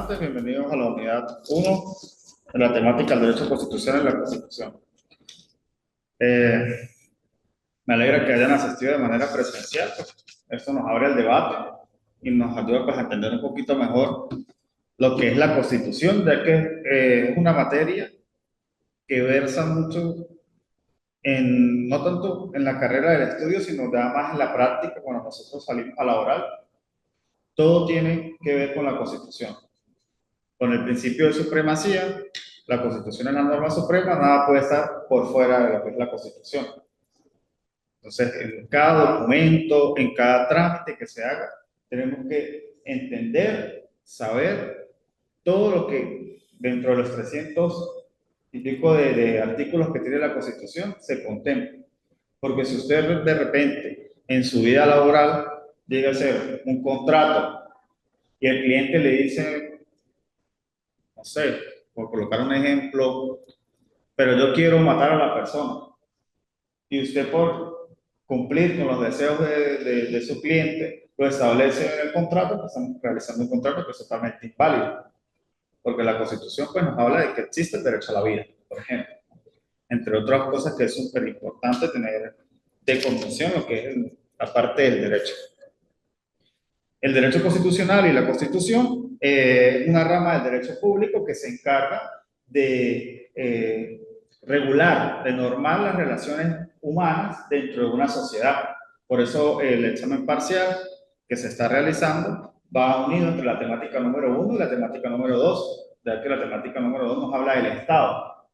estudiantes, bienvenidos a la unidad 1 de la temática del derecho constitucional y la Constitución. Me alegra que hayan asistido de manera presencial, pues. Esto nos abre el debate y nos ayuda pues, a entender un poquito mejor lo que es la Constitución, ya que es una materia que versa mucho no tanto en la carrera del estudio, sino ya más en la práctica, cuando nosotros salimos a la oral. Todo tiene que ver con la Constitución. Con el principio de supremacía, la Constitución es la norma suprema, nada puede estar por fuera de lo que es la Constitución. Entonces, en cada documento, en cada trámite que se haga, tenemos que entender, saber todo lo que dentro de los 300 y pico de artículos que tiene la Constitución se contempla. Porque si usted de repente en su vida laboral llega a hacer un contrato y el cliente le dice, no sé, por colocar un ejemplo, pero yo quiero matar a la persona. Y usted por cumplir con los deseos de su cliente, lo establece en el contrato, pues estamos realizando un contrato que es totalmente inválido. Porque la Constitución pues, nos habla de que existe el derecho a la vida, por ejemplo. Entre otras cosas que es súper importante tener de convención lo que es la parte del derecho. El derecho constitucional y la Constitución es una rama del derecho público que se encarga de regular, de normar las relaciones humanas dentro de una sociedad. Por eso el examen parcial que se está realizando va unido entre la temática número 1 y la temática número 2, ya que la temática número 2 nos habla del Estado,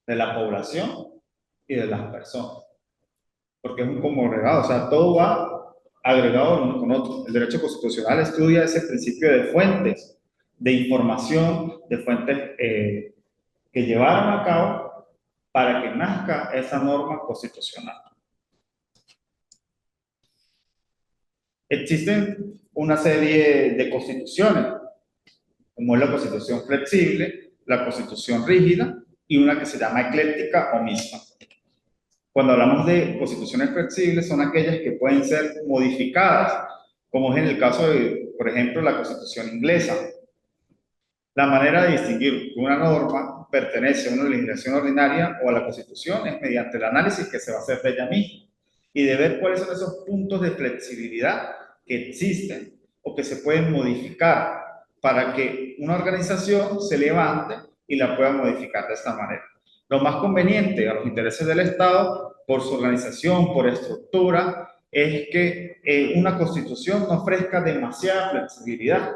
de la población y de las personas. Porque es un conglomerado, o sea, todo va agregado uno con otro. El derecho constitucional estudia ese principio de fuentes, de información, de fuentes que llevaron a cabo para que nazca esa norma constitucional. Existen una serie de constituciones, como es la constitución flexible, la constitución rígida y una que se llama ecléctica o mixta. Cuando hablamos de constituciones flexibles, son aquellas que pueden ser modificadas, como es en el caso de, por ejemplo, la constitución inglesa. La manera de distinguir que una norma pertenece a una legislación ordinaria o a la constitución es mediante el análisis que se va a hacer de ella misma y de ver cuáles son esos puntos de flexibilidad que existen o que se pueden modificar para que una organización se levante y la pueda modificar de esta manera. Lo más conveniente a los intereses del Estado, por su organización, por estructura, es que una constitución no ofrezca demasiada flexibilidad.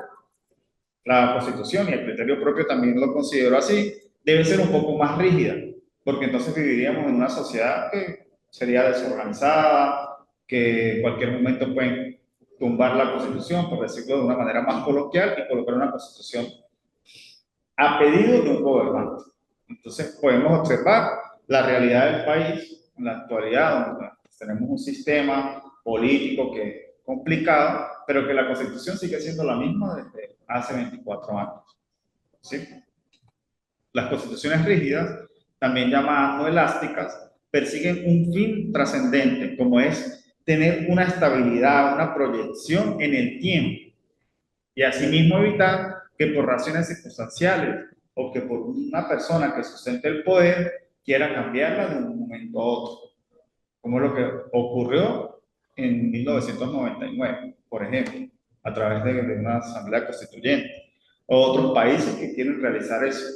La constitución y el criterio propio también lo considero así, debe ser un poco más rígida, porque entonces viviríamos en una sociedad que sería desorganizada, que en cualquier momento pueden tumbar la constitución, por decirlo de una manera más coloquial, y colocar una constitución a pedido de un gobernante. Entonces podemos observar la realidad del país en la actualidad, donde tenemos un sistema político que es complicado, pero que la Constitución sigue siendo la misma desde hace 24 años. ¿Sí? Las constituciones rígidas, también llamadas no elásticas, persiguen un fin trascendente, como es tener una estabilidad, una proyección en el tiempo, y asimismo evitar que por razones circunstanciales o que por una persona que sustente el poder quiera cambiarla de un momento a otro, como es lo que ocurrió en 1999, por ejemplo, a través de una asamblea constituyente, o otros países que quieren realizar eso.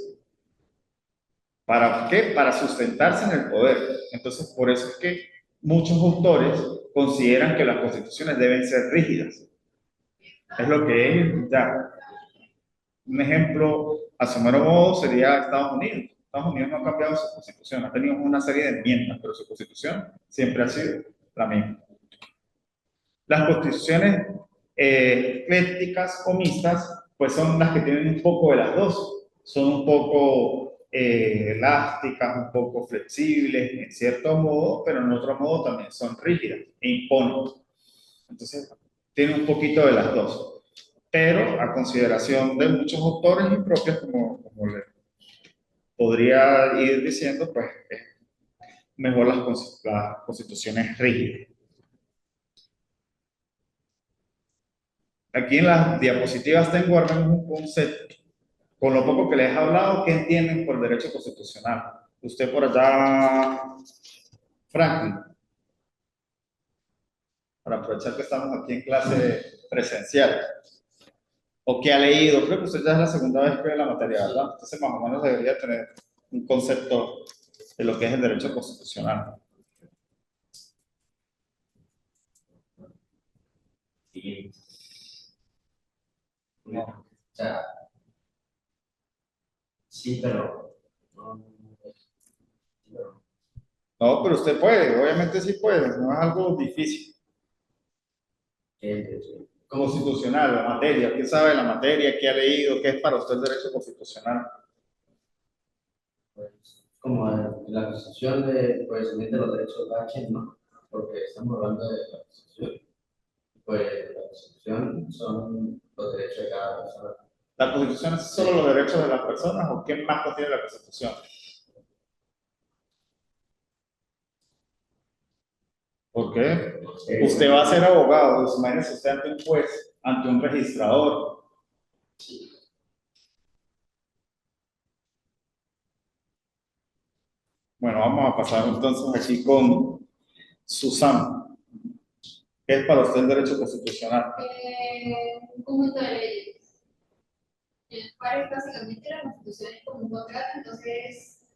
¿Para qué? Para sustentarse en el poder. Entonces, por eso es que muchos autores consideran que las constituciones deben ser rígidas. Es lo que es ya. Un ejemplo, a su mero modo, sería Estados Unidos. Estados Unidos no ha cambiado su constitución, ha tenido una serie de enmiendas, pero su constitución siempre ha sido la misma. Las constituciones eclécticas o mixtas, pues son las que tienen un poco de las dos. Son un poco elásticas, un poco flexibles, en cierto modo, pero en otro modo también son rígidas e imponen. Entonces, tienen un poquito de las dos. Pero a consideración de muchos autores y propios, como le podría ir diciendo, pues es mejor las constituciones rígidas. Aquí en las diapositivas tengo al menos un concepto Con lo poco que les he hablado, ¿qué entienden por derecho constitucional? Usted por allá, Franklin, para aprovechar que estamos aquí en clase presencial. ¿O qué ha leído? Creo que usted ya es la segunda vez que ve la materia, ¿verdad? Entonces más o menos debería tener un concepto de lo que es el derecho constitucional. Sí. No, o sea, sí, pero no, pero, No, pero usted puede, obviamente sí puede, no es algo difícil. Constitucional, la materia, ¿qué sabe la materia? ¿Qué ha leído? ¿Qué es para usted el derecho constitucional? pues, como la Constitución de, pues, se mete los derechos de cada quien, ¿no? Porque estamos hablando de la Constitución. Pues la Constitución son los derechos de cada persona. ¿La Constitución es solo los derechos de las personas o qué más contiene la Constitución? ¿Por qué? Usted va a ser abogado, pues, imagínese usted ante un juez, ante un registrador. Bueno, vamos a pasar entonces aquí con Susana. ¿Qué es para usted el derecho constitucional? Un conjunto de leyes, en el cual básicamente la Constitución es como un contrato, entonces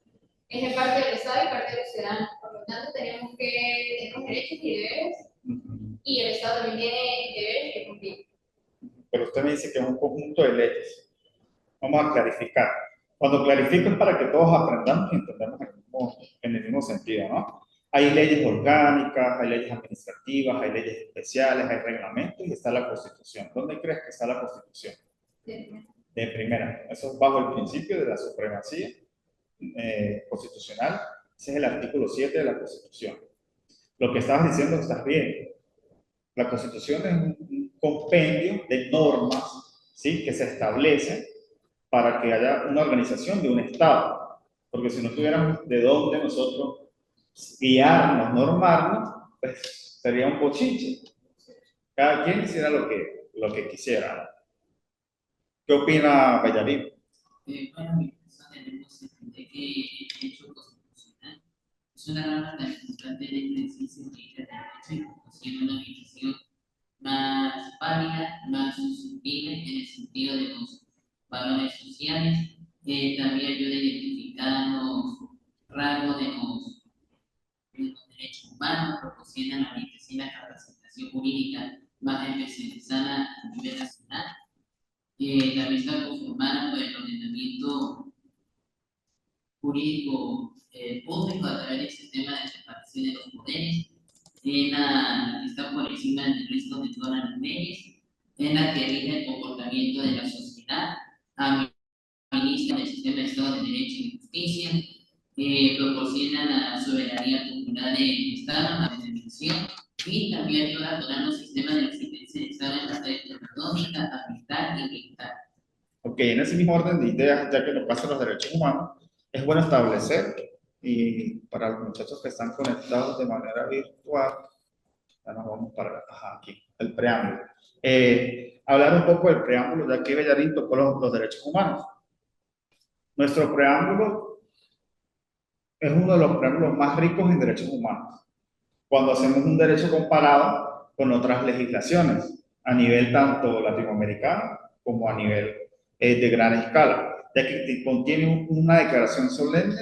es de parte del Estado y parte de los ciudadanos. Por lo tanto, tenemos derechos y deberes, y el Estado también tiene deberes que cumplir. Pero usted me dice que es un conjunto de leyes. Vamos a clarificar. Cuando clarifico es para que todos aprendamos y entendamos en el mismo sentido, ¿no? Hay leyes orgánicas, hay leyes administrativas, hay leyes especiales, hay reglamentos y está la Constitución. ¿Dónde crees que está la Constitución? De primera. Eso es bajo el principio de la supremacía constitucional. Ese es el artículo 7 de la Constitución. Lo que estabas diciendo estás bien. La Constitución es un compendio de normas, ¿sí?, que se establecen para que haya una organización de un Estado. Porque si no tuviéramos de dónde nosotros guiarnos, normarnos, pues sería un bochinche. Cada quien hiciera lo que quisiera. ¿Qué opina Bellarín? Para mi persona debemos entender que el derecho constitucional es una rama tan importante del ejercicio del derecho y proporciona una organización más válida, más sostenible en el sentido de los valores sociales, también ayuda a identificar los rasgos de los derechos humanos, proporciona la orientación y la capacitación jurídica más especializada a nivel nacional. También está conformada por el ordenamiento jurídico público a través del sistema de separación de los poderes, en la que está por encima del resto de todas las leyes, en la que rige el comportamiento de la sociedad, administra el sistema de Estado de Derecho y Justicia, proporciona la soberanía popular del Estado, la determinación, y también ayuda a dotar los sistemas de existencia del Estado en materia económica, ambiental y militar. Ok, en ese mismo orden de ideas, ya que nos pasan los derechos humanos, es bueno establecer, y para los muchachos que están conectados de manera virtual, ya nos vamos para aquí, el preámbulo. Hablar un poco del preámbulo, ya que Bellarín tocó los derechos humanos. Nuestro preámbulo es uno de los preámbulos más ricos en derechos humanos. Cuando hacemos un derecho comparado con otras legislaciones, a nivel tanto latinoamericano como a nivel de gran escala, ya que contiene una declaración solemne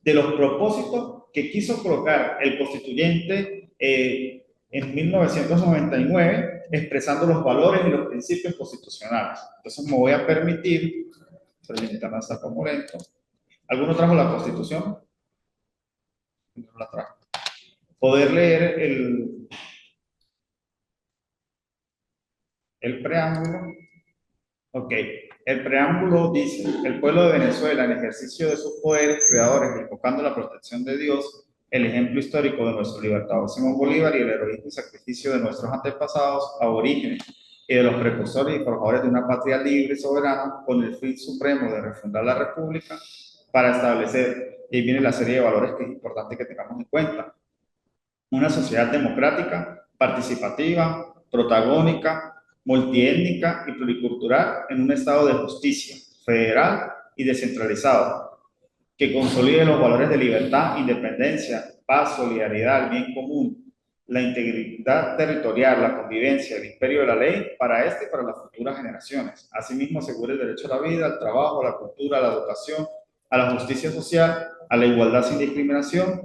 de los propósitos que quiso colocar el constituyente en 1999, expresando los valores y los principios constitucionales. Entonces me voy a permitir, pero el internet está como lento. ¿Alguno trajo la Constitución? No la trajo. Poder leer el preámbulo. Ok, el preámbulo dice: el pueblo de Venezuela, en ejercicio de sus poderes creadores, invocando la protección de Dios, el ejemplo histórico de nuestro libertador Simón Bolívar y el heroísmo y sacrificio de nuestros antepasados aborígenes y de los precursores y forjadores de una patria libre y soberana, con el fin supremo de refundar la república, para establecer, y ahí viene la serie de valores que es importante que tengamos en cuenta: una sociedad democrática, participativa, protagónica, multiétnica y pluricultural en un estado de justicia, federal y descentralizado, que consolide los valores de libertad, independencia, paz, solidaridad, el bien común, la integridad territorial, la convivencia, el imperio de la ley para este y para las futuras generaciones. Asimismo, asegura el derecho a la vida, al trabajo, a la cultura, a la educación, a la justicia social, a la igualdad sin discriminación,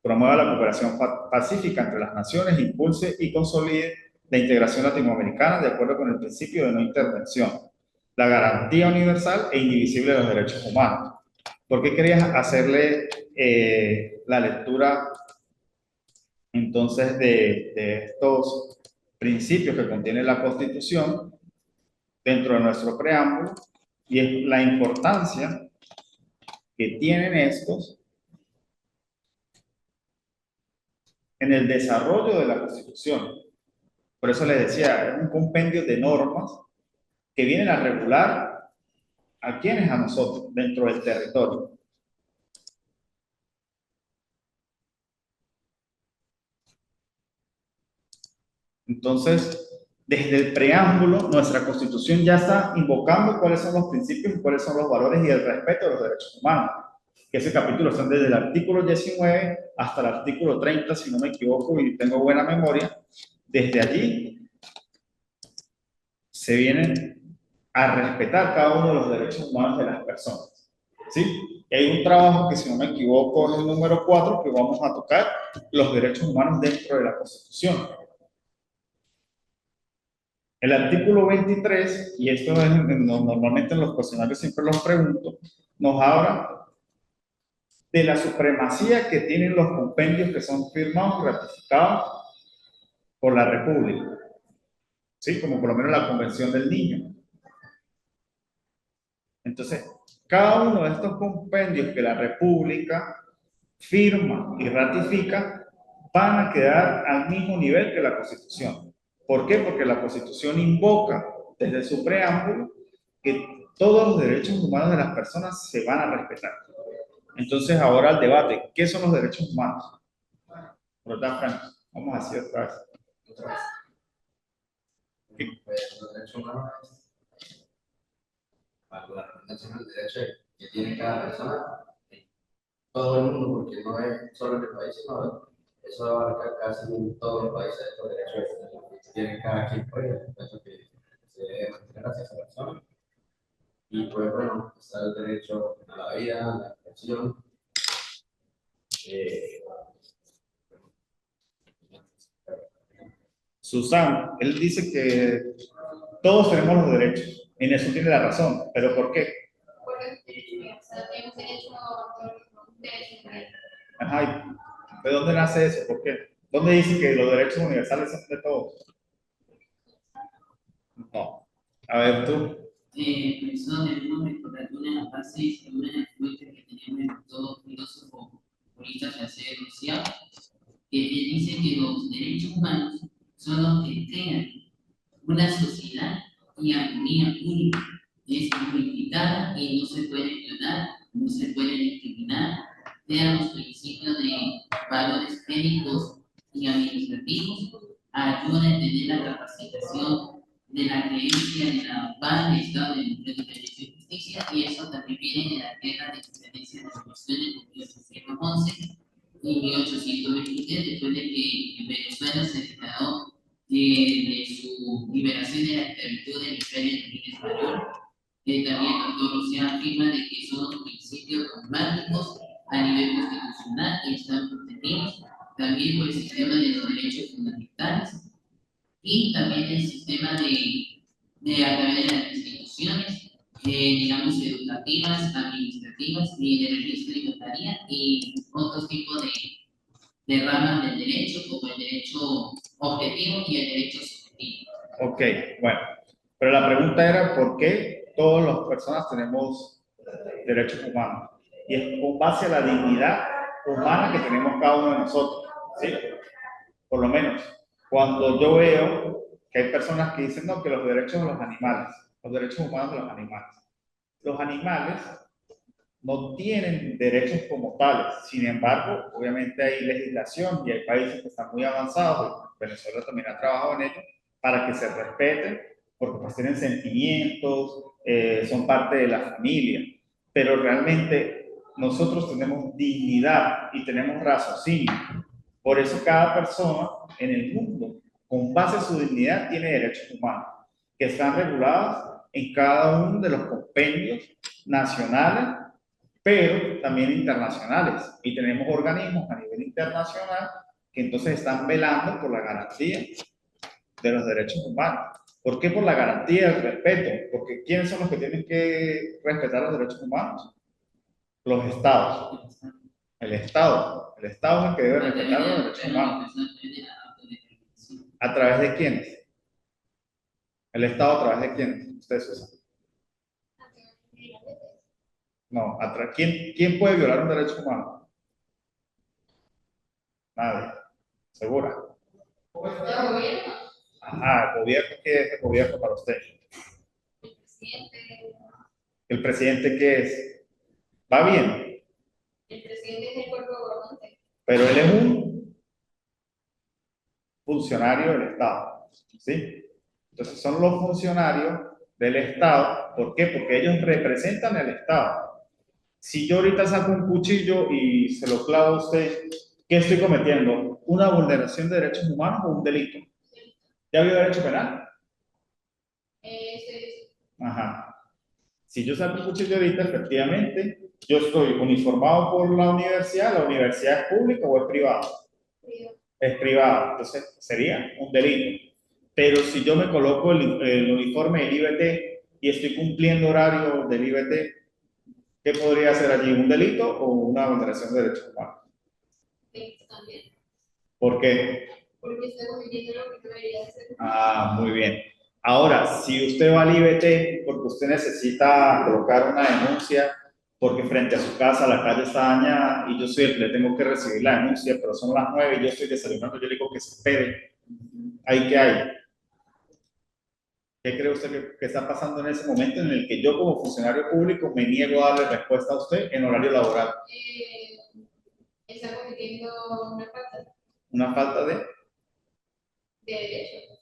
promueva la cooperación pacífica entre las naciones, impulse y consolide la integración latinoamericana de acuerdo con el principio de no intervención, la garantía universal e indivisible de los derechos humanos. ¿Por qué querías hacerle la lectura entonces de estos principios que contiene la Constitución dentro de nuestro preámbulo? Y es la importancia que tienen estos en el desarrollo de la Constitución. Por eso les decía, es un compendio de normas que vienen a regular a quienes, a nosotros, dentro del territorio. Entonces, desde el preámbulo, nuestra Constitución ya está invocando cuáles son los principios y cuáles son los valores y el respeto de los derechos humanos. Que ese capítulo están desde el artículo 19 hasta el artículo 30, si no me equivoco y tengo buena memoria. Desde allí se vienen a respetar cada uno de los derechos humanos de las personas. ¿Sí? Y hay un trabajo que, si no me equivoco, es el número 4, que vamos a tocar los derechos humanos dentro de la Constitución. El artículo 23, y esto es, normalmente en los cuestionarios siempre los pregunto, nos habla de la supremacía que tienen los compendios que son firmados y ratificados por la República, ¿sí? Como por lo menos la Convención del Niño. Entonces, cada uno de estos compendios que la República firma y ratifica van a quedar al mismo nivel que la Constitución. ¿Por qué? Porque la Constitución invoca desde su preámbulo que todos los derechos humanos de las personas se van a respetar. Entonces, ahora el debate, ¿qué son los derechos humanos? ¿Verdad, Frank? Vamos a decir otra vez. Pues los derechos humanos es para la representación del derecho que tiene cada persona en todo el mundo, porque no es solo en el país, sino eso abarca casi en todos los países los derechos que tiene cada quien, pues, el respeto que se debe mantener hacia esa persona. Y pues bueno, está el derecho a la vida, a la expresión. Susan, él dice que todos tenemos los derechos. En eso tiene la razón. ¿Pero por qué? Porque es derecho universal, tenemos derecho a un derecho universal. Ajá, ¿de dónde nace eso? ¿Por qué? ¿Dónde dice que los derechos universales son de todos? No. A ver, tú. Eso debemos recordar una base, una fuente que tenemos en todo filósofo político francés Rousseau, que dice que los derechos humanos son los que crean una sociedad y armonía única, es unificada y no se puede violar, no se puede discriminar, sean los principios de valores éticos y administrativos, ayudan a tener la capacitación de la creencia de la paz, del Estado de Derecho y Justicia, y eso también viene de la guerra de independencia de Venezuela en 1811 y 1823, después de que Venezuela se declaró de su liberación de la esclavitud del Imperio Español. También el doctor Rousseau afirma de que son los principios dogmáticos a nivel constitucional y están protegidos también por el sistema de los derechos fundamentales y también el sistema a través de las instituciones, digamos, educativas, administrativas y de registro y notaría y otros tipos de ramas del derecho, como el derecho objetivo y el derecho subjetivo. Ok, bueno. Pero la pregunta era, ¿por qué todas las personas tenemos derechos humanos? Y es con base a la dignidad humana que tenemos cada uno de nosotros, ¿sí? Por lo menos, cuando yo veo que hay personas que dicen, no, que los derechos de los animales, los derechos humanos de los animales. Los animales no tienen derechos como tales. Sin embargo, obviamente hay legislación y hay países que están muy avanzados, Venezuela también ha trabajado en ello, para que se respeten porque pues tienen sentimientos, son parte de la familia, pero realmente nosotros tenemos dignidad y tenemos raciocinio. Por eso cada persona en el mundo, con base en su dignidad, tiene derechos humanos, que están regulados en cada uno de los compendios nacionales, pero también internacionales. Y tenemos organismos a nivel internacional que entonces están velando por la garantía de los derechos humanos. ¿Por qué por la garantía del respeto? Porque ¿quiénes son los que tienen que respetar los derechos humanos? Los estados. El Estado. El Estado es el que debe respetar los derechos humanos. ¿A través de quiénes? ¿El Estado a través de quiénes? Ustedes usan. No, ¿quién puede violar un derecho humano? Nadie. ¿Segura? ¿El gobierno? Ajá, ¿el gobierno qué es el gobierno para usted? ¿El presidente? ¿El presidente qué es? ¿Va bien? El presidente es el cuerpo gobernante. Pero él es un funcionario del Estado, ¿sí? Entonces son los funcionarios del Estado. ¿Por qué? Porque ellos representan el Estado. Si yo ahorita saco un cuchillo y se lo clavo a usted, ¿qué estoy cometiendo? ¿Una vulneración de derechos humanos o un delito? ¿Ya vio derecho penal? Sí. Ajá. Si yo saco un cuchillo ahorita, efectivamente, yo estoy uniformado por la universidad es pública o es privada. Es privada, entonces sería un delito. Pero si yo me coloco el uniforme del IBT y estoy cumpliendo horario del IBT, ¿qué podría ser allí? ¿Un delito o una vulneración de derechos humanos? También. ¿Por qué? Porque estoy cometiendo lo que debería hacer. Ah, muy bien. Ahora, si usted va al IBT porque usted necesita colocar una denuncia porque frente a su casa la calle está dañada y yo soy el que le tengo que recibir la denuncia, pero son las 9 y yo estoy desayunando, yo le digo que se espere. ¿Ahí qué hay? ¿Qué cree usted que está pasando en ese momento en el que yo como funcionario público me niego a darle respuesta a usted en horario laboral? Está cometiendo una falta Una falta de... de derecho.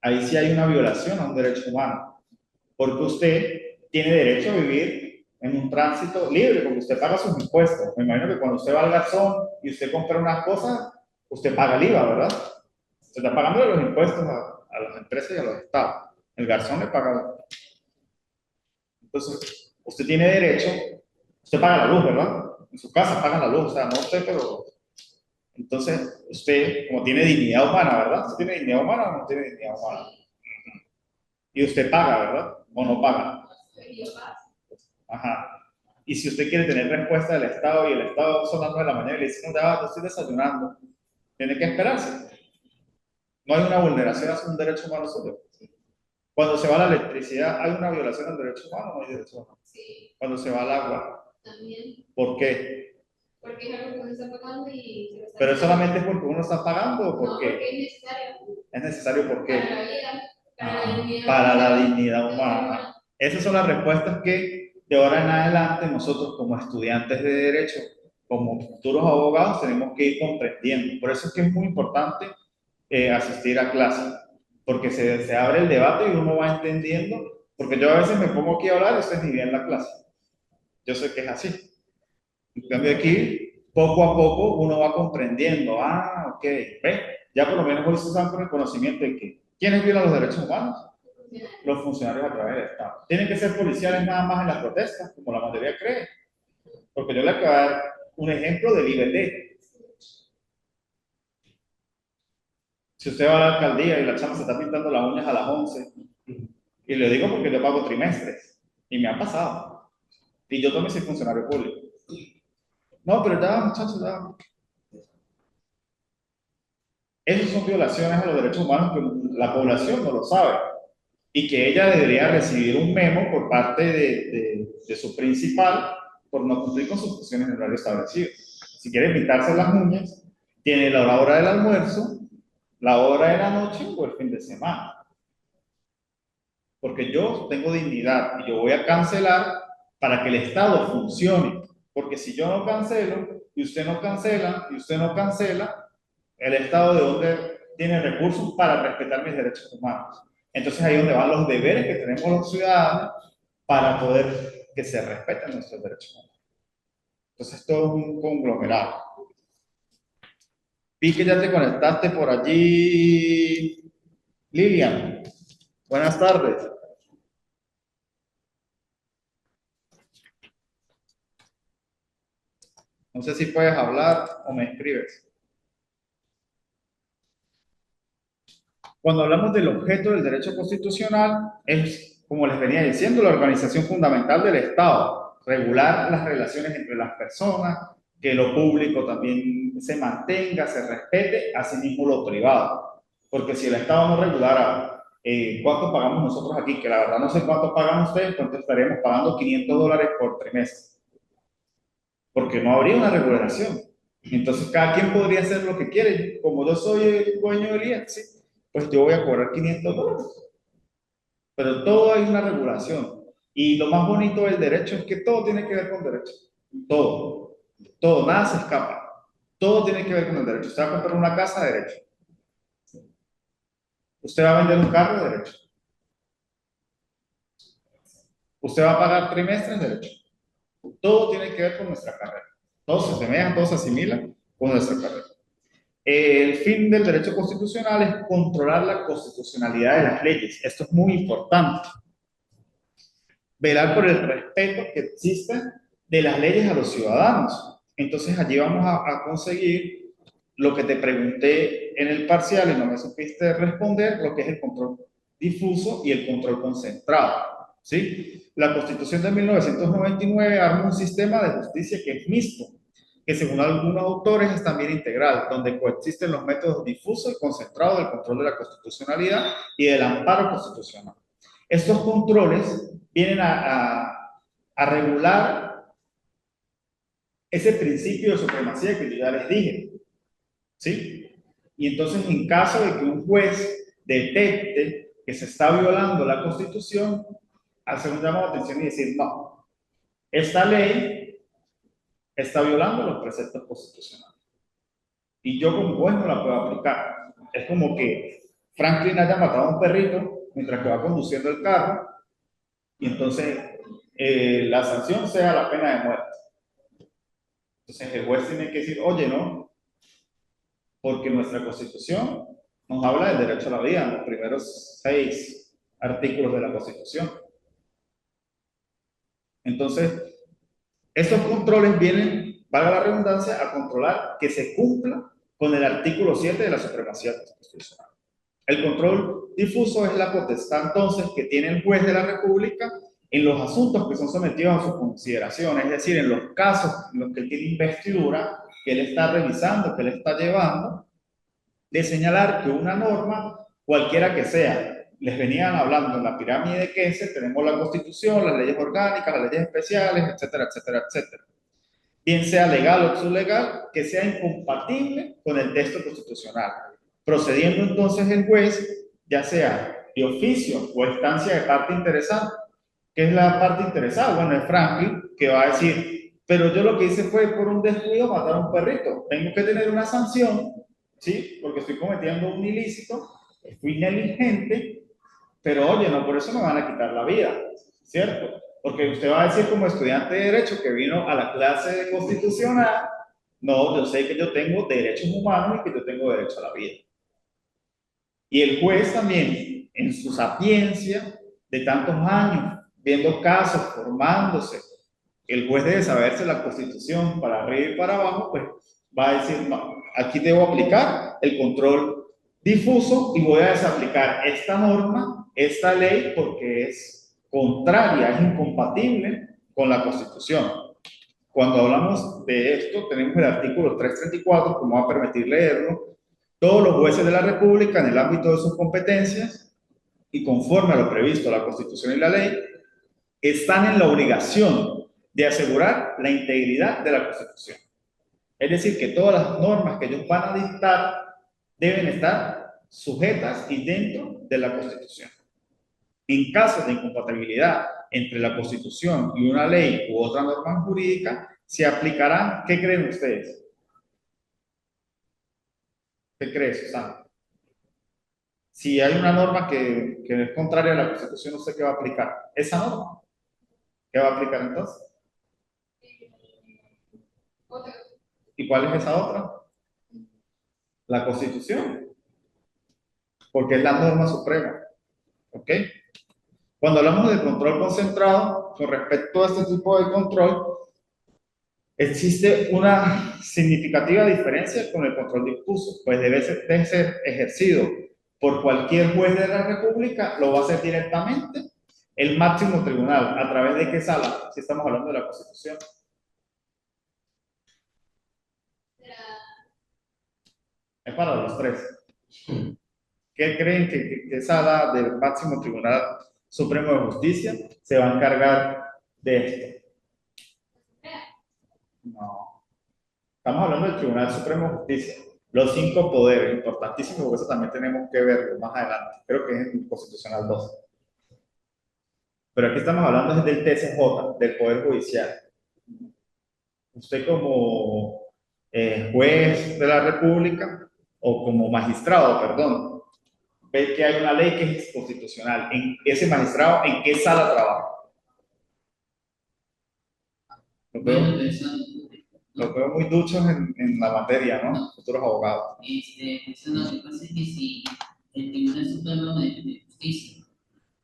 Ahí sí hay una violación a un derecho humano, porque usted tiene derecho a vivir en un tránsito libre, porque usted paga sus impuestos. Me imagino que cuando usted va al garzón y usted compra unas cosas, usted paga el IVA, ¿verdad? Usted está pagando los impuestos a las empresas y a los estados. El garzón le paga. Entonces, usted tiene derecho, usted paga la luz, ¿verdad? En su casa paga la luz, o sea, no usted, pero... Entonces, usted, como tiene dignidad humana, ¿verdad? ¿Usted tiene dignidad humana o no tiene dignidad humana? Y usted paga, ¿verdad? ¿O no paga? Ajá. Y si usted quiere tener respuesta del Estado y el Estado son las 9 de la mañana y le dicen, ya, yo estoy desayunando, tiene que esperarse. No hay una vulneración a un derecho humano sobre. Cuando se va la electricidad, ¿hay una violación al derecho humano o no hay derecho humano? Sí. Cuando se va el agua. También. ¿Por qué? Porque es algo que uno está pagando y se lo está ¿Pero solamente es porque uno está pagando o por No, qué? porque es necesario. Es necesario porque... Para la vida, para la dignidad. Para la dignidad humana. Esas son las respuestas que de ahora en adelante nosotros como estudiantes de Derecho, como futuros abogados, tenemos que ir comprendiendo. Por eso es que es muy importante asistir a clases, porque se abre el debate y uno va entendiendo, porque yo a veces me pongo aquí a hablar y ustedes ni bien la clase. Yo sé que es así. En cambio aquí, poco a poco, uno va comprendiendo, ok, ve, ya por lo menos hoy se dan con el conocimiento de que ¿quiénes violan los derechos humanos? Los funcionarios a través del Estado. Tienen que ser policiales nada más en las protestas, como la mayoría cree. Porque yo le acabo de dar un ejemplo del IBT. Si usted va a la alcaldía y la chama se está pintando las uñas a las 11, y le digo porque yo pago trimestres, y me ha pasado. Y yo también soy funcionario público. No, pero ya, muchachos, ya. Esas son violaciones a los derechos humanos que la población no lo sabe. Y que ella debería recibir un memo por parte de su principal por no cumplir con sus funciones en el horario establecido. Si quiere pintarse las uñas, tiene la hora del almuerzo, la hora de la noche o el fin de semana. Porque yo tengo dignidad y yo voy a cancelar para que el Estado funcione. Porque si yo no cancelo y usted no cancela y usted no cancela, el Estado de dónde tiene recursos para respetar mis derechos humanos. Entonces ahí es donde van los deberes que tenemos los ciudadanos para poder que se respeten nuestros derechos humanos. Entonces todo es un conglomerado. Vi que ya te conectaste por allí, Lilian. Buenas tardes. No sé si puedes hablar o me escribes. Cuando hablamos del objeto del derecho constitucional, es, como les venía diciendo, la organización fundamental del Estado, regular las relaciones entre las personas, que lo público también se mantenga, se respete, asimismo lo privado. Porque si el Estado no regulara cuánto pagamos nosotros aquí, que la verdad no sé cuánto pagan ustedes, entonces estaríamos pagando $500 por trimestre, porque no habría una regulación. Entonces cada quien podría hacer lo que quiere. Como yo soy el dueño del IEPSI, pues yo voy a cobrar $500. Pero todo hay una regulación. Y lo más bonito del derecho es que todo tiene que ver con derecho. Todo. Todo, nada se escapa. Todo tiene que ver con el derecho. Usted va a comprar una casa, derecho. Usted va a vender un carro, derecho. Usted va a pagar trimestres, derecho. Todo tiene que ver con nuestra carrera. Todo se asemeja, todo se asimila con nuestra carrera. El fin del derecho constitucional es controlar la constitucionalidad de las leyes. Esto es muy importante. Velar por el respeto que existe de las leyes a los ciudadanos. Entonces allí vamos a conseguir lo que te pregunté en el parcial y no me supiste responder, lo que es el control difuso y el control concentrado. ¿Sí? La Constitución de 1999 arma un sistema de justicia que es mixto, que según algunos autores es también integral, donde coexisten los métodos difuso y concentrado del control de la constitucionalidad y del amparo constitucional. Estos controles vienen a regular ese principio de supremacía que yo ya les dije, ¿sí? Y entonces, en caso de que un juez detecte que se está violando la Constitución, hacer un llamado de atención y decir, no, esta ley está violando los preceptos constitucionales. Y yo como juez no la puedo aplicar. Es como que Franklin haya matado a un perrito mientras que va conduciendo el carro y entonces la sanción sea la pena de muerte. Entonces el juez tiene que decir, oye, no, porque nuestra Constitución nos habla del derecho a la vida, en los primeros 6 artículos de la Constitución. Entonces, estos controles vienen, valga la redundancia, a controlar que se cumpla con el artículo 7 de la supremacía constitucional. El control difuso es la potestad entonces que tiene el juez de la República en los asuntos que son sometidos a su consideración, es decir, en los casos en los que él tiene investidura, que él está revisando, que él está llevando, de señalar que una norma, cualquiera que sea, les venían hablando en la pirámide de Kessler, tenemos la Constitución, las leyes orgánicas, las leyes especiales, etcétera, etcétera, etcétera. Bien sea legal o sublegal, que sea incompatible con el texto constitucional. Procediendo entonces el juez, ya sea de oficio o estancia de parte interesada. ¿Qué es la parte interesada? Bueno, es Franklin, que va a decir, pero yo lo que hice fue por un descuido matar a un perrito. Tengo que tener una sanción, ¿sí? Porque estoy cometiendo un ilícito, fui negligente, pero oye, no por eso me van a quitar la vida, ¿cierto? Porque usted va a decir como estudiante de Derecho que vino a la clase de Constitucional, no, yo sé que yo tengo derechos humanos y que yo tengo derecho a la vida. Y el juez también, en su sapiencia de tantos años, viendo casos, formándose, el juez debe saberse la Constitución para arriba y para abajo, pues va a decir, no, aquí debo aplicar el control difuso y voy a desaplicar esta norma, esta ley, porque es contraria, es incompatible con la Constitución. Cuando hablamos de esto, tenemos el artículo 334, como va a permitir leerlo. Todos los jueces de la República, en el ámbito de sus competencias y conforme a lo previsto la Constitución y la ley, están en la obligación de asegurar la integridad de la Constitución. Es decir, que todas las normas que ellos van a dictar deben estar sujetas y dentro de la Constitución. En caso de incompatibilidad entre la Constitución y una ley u otra norma jurídica, se aplicará, ¿qué creen ustedes? ¿Qué crees, Susana? si hay una norma que es contraria a la Constitución, ¿usted qué va a aplicar? Esa norma. ¿Qué va a aplicar entonces? Otra. ¿Y cuál es esa otra? La Constitución, porque es la norma suprema. ¿Ok? Cuando hablamos de control concentrado, con respecto a este tipo de control, existe una significativa diferencia con el control difuso, pues debe ser ejercido por cualquier juez de la República, lo va a hacer directamente el máximo tribunal. ¿A través de qué sala? Si estamos hablando de la Constitución. Es para los tres. ¿Qué creen que sala del máximo tribunal supremo de justicia se va a encargar de esto? No. Estamos hablando del Tribunal Supremo de Justicia. Los 5 poderes, importantísimo, porque eso también tenemos que verlo más adelante. Creo que es en el Constitucional 2. Pero aquí estamos hablando del TSJ, del Poder Judicial. Usted como juez de la República, o como magistrado, perdón, ve que hay una ley que es constitucional. ¿En ese magistrado, en qué sala trabaja? Bueno, eso, Los veo muy duchos en la materia, ¿no? Futuros abogados. eso lo que pasa es que si el Tribunal Supremo de Justicia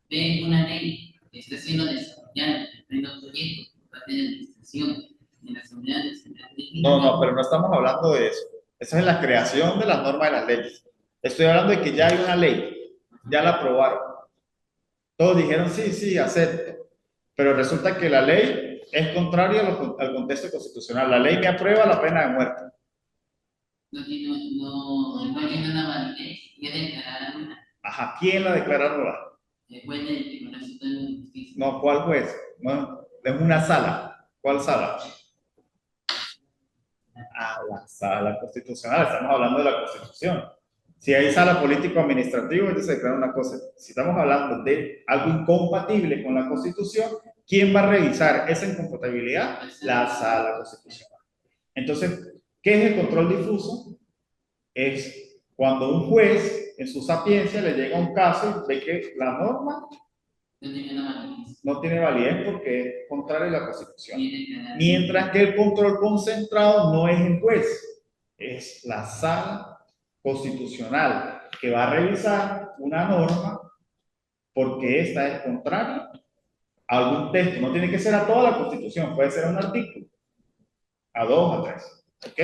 ve una ley que está siendo desarrollada en pleno proyecto por parte de la administración de la Asamblea Nacional No, pero no estamos hablando de eso. Eso es la creación de las normas de las leyes. Estoy hablando de que ya hay una ley, ya la aprobaron. Todos dijeron sí, acepto. Pero resulta que la ley es contraria al contexto constitucional. La ley me aprueba la pena de muerte. no tiene una validez y es declarada nula. Ajá, ¿quién la declara nula? El juez del Tribunal Supremo de Justicia. No, ¿cuál juez? No, es una sala. ¿Cuál sala? La sala constitucional. Estamos hablando de la Constitución. Si hay sala político-administrativa, entonces se declara una cosa. Si estamos hablando de algo incompatible con la Constitución, ¿quién va a revisar esa incompatibilidad? La sala constitucional. Entonces, ¿qué es el control difuso? Es cuando un juez, en su sapiencia, le llega un caso y ve que la norma no tiene validez porque es contraria a la Constitución. Mientras que el control concentrado no es el juez, es la sala constitucional que va a revisar una norma porque esta es contraria a algún texto. No tiene que ser a toda la Constitución, puede ser a un artículo, a 2, a 3. ¿Ok?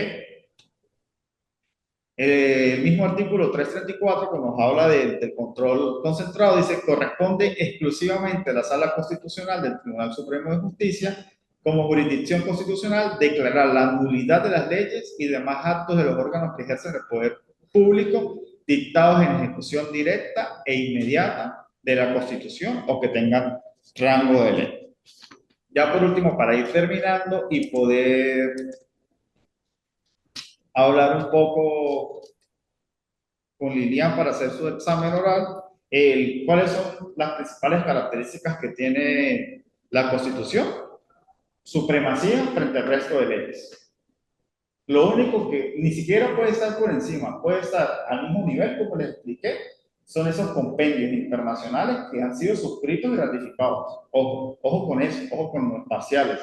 El mismo artículo 334, que nos habla del control concentrado, dice: corresponde exclusivamente a la Sala Constitucional del Tribunal Supremo de Justicia, como jurisdicción constitucional, declarar la nulidad de las leyes y demás actos de los órganos que ejercen el poder público, dictados en ejecución directa e inmediata de la Constitución o que tengan rango de ley. Ya por último, para ir terminando y poder hablar un poco con Lilian para hacer su examen oral, ¿cuáles son las principales características que tiene la Constitución? Supremacía frente al resto de leyes. Lo único que ni siquiera puede estar por encima, puede estar al mismo nivel, como les expliqué, son esos compendios internacionales que han sido suscritos y ratificados. Ojo con eso, ojo con los parciales.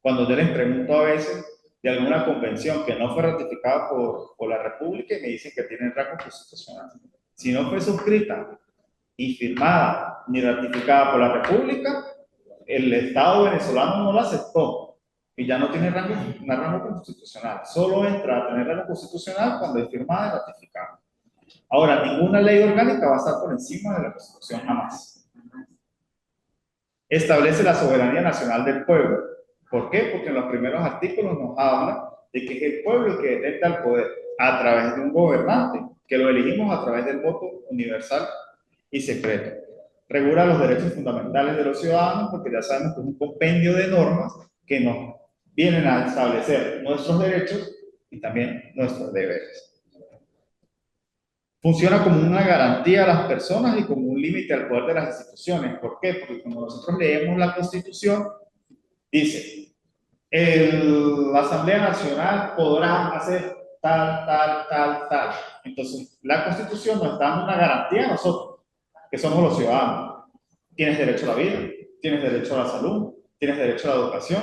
Cuando yo les pregunto a veces de alguna convención que no fue ratificada por la República y me dicen que tiene rango constitucional. Si no fue suscrita y firmada ni ratificada por la República, el Estado venezolano no la aceptó y ya no tiene rango constitucional. Solo entra a tener rango constitucional cuando es firmada y ratificada. Ahora, ninguna ley orgánica va a estar por encima de la Constitución, jamás. Establece la soberanía nacional del pueblo. ¿Por qué? Porque en los primeros artículos nos habla de que es el pueblo el que detenta el poder a través de un gobernante, que lo elegimos a través del voto universal y secreto. Regula los derechos fundamentales de los ciudadanos, porque ya sabemos que es un compendio de normas que nos vienen a establecer nuestros derechos y también nuestros deberes. Funciona como una garantía a las personas y como un límite al poder de las instituciones. ¿Por qué? Porque cuando nosotros leemos la Constitución, dice: la Asamblea Nacional podrá hacer tal, tal, tal, tal. Entonces, la Constitución nos está dando una garantía a nosotros, que somos los ciudadanos. Tienes derecho a la vida, tienes derecho a la salud, tienes derecho a la educación,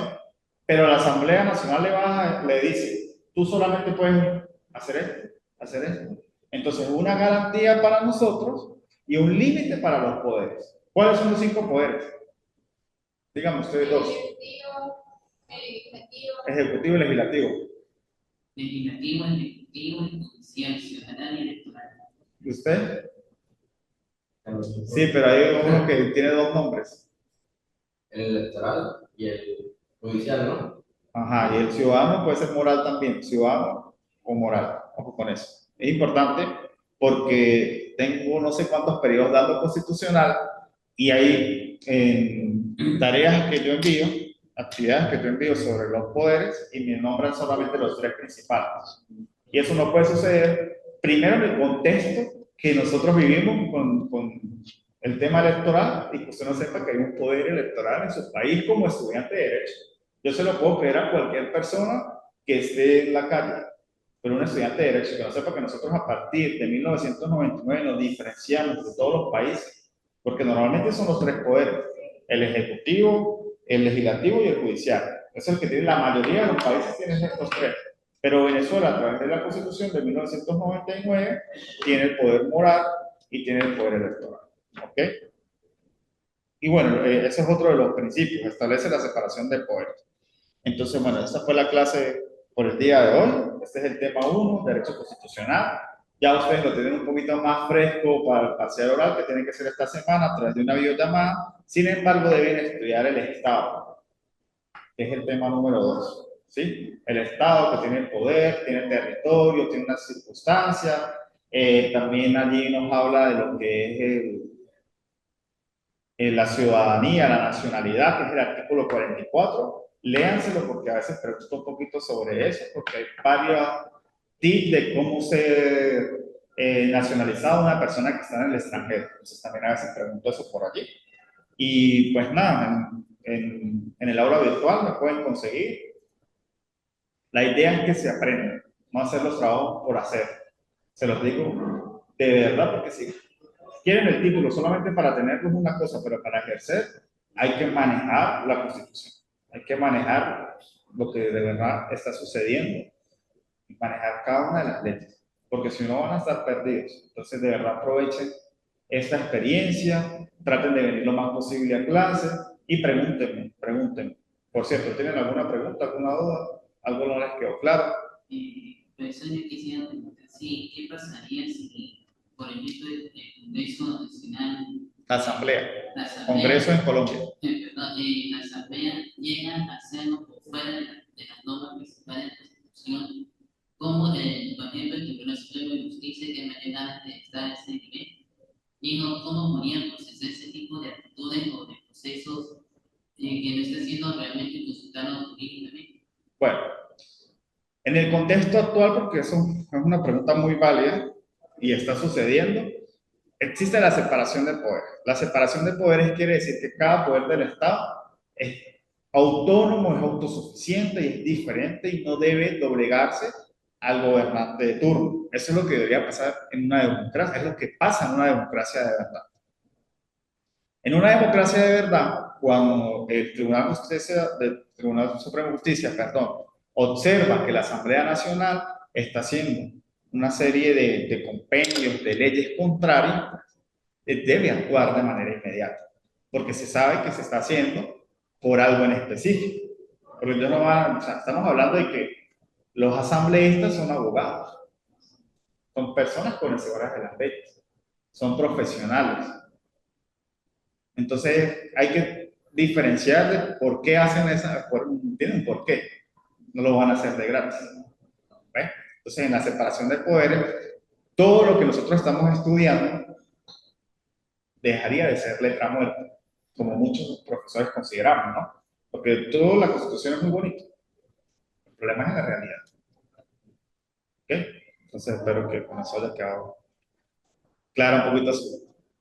pero la Asamblea Nacional le dice, tú solamente puedes hacer esto, hacer esto. Entonces, una garantía para nosotros y un límite para los poderes. ¿Cuáles son los 5 poderes? Díganme ustedes dos. Ejecutivo y legislativo. Legislativo, ejecutivo, judicial, ciudadano y electoral. ¿Y usted? Sí, pero hay uno que tiene 2 nombres. El electoral y el judicial, ¿no? Ajá, y el ciudadano puede ser moral también, ciudadano o moral. Ojo con eso. Es importante porque tengo no sé cuántos periodos dando constitucional y hay tareas que yo envío, actividades que yo envío sobre los poderes y me nombran solamente los 3 principales. Y eso no puede suceder, primero en el contexto que nosotros vivimos con el tema electoral y que usted no sepa que hay un poder electoral en su país como estudiante de Derecho. Yo se lo puedo creer a cualquier persona que esté en la calle, pero un estudiante de Derecho que no sepa que nosotros a partir de 1999 nos diferenciamos de todos los países, porque normalmente son los 3 poderes, el ejecutivo, el legislativo y el judicial. Es el que tiene la mayoría de los países, tienen estos 3. Pero Venezuela, a través de la Constitución de 1999, tiene el poder moral y tiene el poder electoral. ¿Ok? Y bueno, ese es otro de los principios, establece la separación de poderes. Entonces, bueno, esta fue la clase por el día de hoy. Este es el tema 1, Derecho Constitucional. Ya ustedes lo tienen un poquito más fresco para el parcial oral que tiene que ser esta semana a través de una videollamada. Sin embargo, deben estudiar el Estado, que es el tema número 2. ¿Sí? El Estado que tiene el poder, tiene el territorio, tiene unas circunstancias. También allí nos habla de lo que es la ciudadanía, la nacionalidad, que es el artículo 44. Léanselo porque a veces pregunto un poquito sobre eso, porque hay varios tips de cómo ser nacionalizado una persona que está en el extranjero. Entonces también a veces pregunto eso por allí. Y pues nada, en el aula virtual me pueden conseguir. La idea es que se aprenda, no hacer los trabajos por hacer. Se los digo de verdad porque si quieren el título solamente para tenerlo es una cosa, pero para ejercer hay que manejar la Constitución. Hay que manejar lo que de verdad está sucediendo y manejar cada una de las leyes, porque si no van a estar perdidos. Entonces, de verdad, aprovechen esta experiencia, traten de venir lo más posible a clase y pregúntenme. Por cierto, ¿tienen alguna pregunta, alguna duda? ¿Algo no les quedó claro? Profesor, yo quisiera preguntar, sí, ¿qué pasaría si, por ejemplo, el Congreso Nacional, La Asamblea, la Asamblea, Congreso en Colombia. perdón, la Asamblea llega a hacerlo por fuera de las normas principales de la Constitución, como, por ejemplo, el Tribunal Supremo de Justicia, que me ganas de estar a ese nivel, y no cómo podrían procesar ese tipo de actitudes o de procesos que no está siendo realmente consultado jurídicamente? Bueno, en el contexto actual, porque eso es una pregunta muy válida y está sucediendo, existe la separación de poderes. La separación de poderes quiere decir que cada poder del Estado es autónomo, es autosuficiente y es diferente y no debe doblegarse al gobernante de turno. Eso es lo que debería pasar en una democracia, es lo que pasa en una democracia de verdad. En una democracia de verdad, cuando el Tribunal Supremo de Justicia, observa que la Asamblea Nacional está haciendo una serie de compendios de leyes contrarias, debe actuar de manera inmediata, porque se sabe que se está haciendo por algo en específico. Porque no o sea, estamos hablando de que los asambleístas son abogados, son personas conocedoras de las leyes, son profesionales. Entonces hay que diferenciar de por qué hacen tienen por qué, no lo van a hacer de gratis. ¿Ves? Entonces en la separación de poderes, todo lo que nosotros estamos estudiando dejaría de ser letra muerta, como muchos profesores consideramos, ¿no? Porque toda la Constitución es muy bonita. El problema es en la realidad. ¿Ok? Entonces espero que con eso haya quedado clara un poquito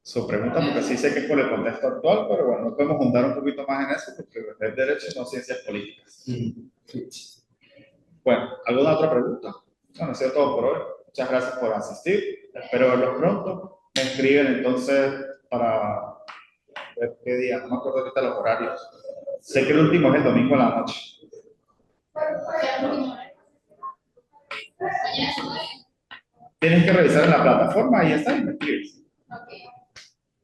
su pregunta, porque sí sé que es por el contexto actual, pero bueno, nos podemos juntar un poquito más en eso, porque es derecho y no ciencias políticas. Bueno, ¿alguna otra pregunta? Bueno, ha sido todo por hoy. Muchas gracias por asistir. Espero verlos pronto. Me escriben entonces para ver qué día. No me acuerdo ahorita los horarios. Sé que el último es el domingo a la noche. Mañana se mueve. Tienes que revisar en la plataforma y ya está, y me escribes. Ok.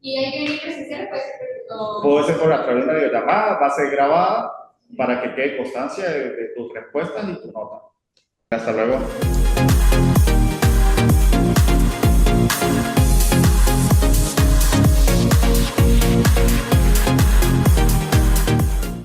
Y hay que venir presencial, pues. Puede ser por a través de una videollamada, va a ser grabada para que quede constancia de tus respuestas y tu nota. Hasta luego.